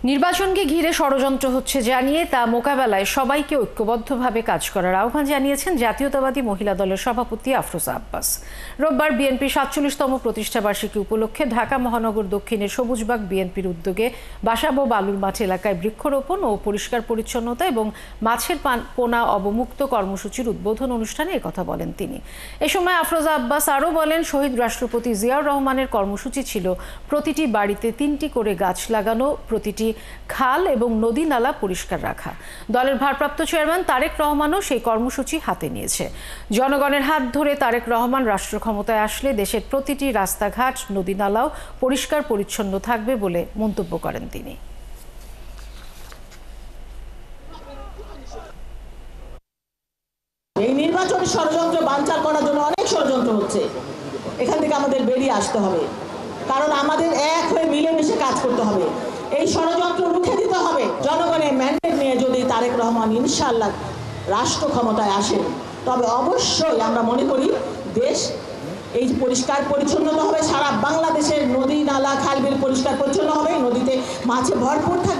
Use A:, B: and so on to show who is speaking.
A: নির্বাচনকে ঘিরে ষড়যন্ত্র হচ্ছে জানিয়ে তা মোকাবেলায় সবাইকে ঐক্যবদ্ধভাবে কাজ করার আহ্বান জানিয়েছেন জাতীয়তাবাদী মহিলা দলের সভাপতি আফরোজা আব্বাস। রোববার বিএনপির ৪৭তম প্রতিষ্ঠাবার্ষিকী উপলক্ষে ঢাকা মহানগর দক্ষিণের সবুজবাগ বিএনপির উদ্যোগে বাসাবো বালুর মাঠ এলাকায় বৃক্ষরোপণ ও পরিষ্কার পরিচ্ছন্নতা এবং মাছের পোনা অবমুক্ত কর্মসূচির উদ্বোধন অনুষ্ঠানে একথা বলেন তিনি। এ সময় আফরোজা আব্বাস আরও বলেন, শহীদ রাষ্ট্রপতি জিয়াউর রহমানের কর্মসূচি ছিল প্রতিটি বাড়িতে ৩টি করে গাছ লাগানো, প্রতিটি খাল এবং নদী নালা পরিষ্কার রাখা। দলের ভারপ্রাপ্ত চেয়ারম্যান তারেক রহমানও সেই কর্মসূচি হাতে নিয়েছে। জনগণের হাত ধরে তারেক রহমান রাষ্ট্র ক্ষমতায় আসলে দেশের প্রতিটি রাস্তাঘাট, নদী নালাও পরিষ্কার পরিচ্ছন্ন থাকবে বলে মন্তব্য করেন তিনি।
B: এই নির্বাচনী ষড়যন্ত্র বানচাল করার জন্য অনেক ষড়যন্ত্র হচ্ছে। এখান থেকে আমাদের বেরিয়ে আসতে হবে, কারণ আমাদের এক হয়ে মিলেমিশে কাজ করতে হবে। এই ষড়যন্ত্র রুখে দিতে হবে। জনগণের ম্যান্ডেট নিয়ে যদি তারেক রহমান ইনশাআল্লাহ রাষ্ট্র ক্ষমতায় আসেন, তবে অবশ্যই আমরা মনে করি দেশ এই পরিষ্কার পরিচ্ছন্নতা হবে। সারা বাংলাদেশের নদী নালা খাল বিল পরিষ্কার পরিচ্ছন্ন হবে, নদীতে মাছে ভরপুর থাকবে।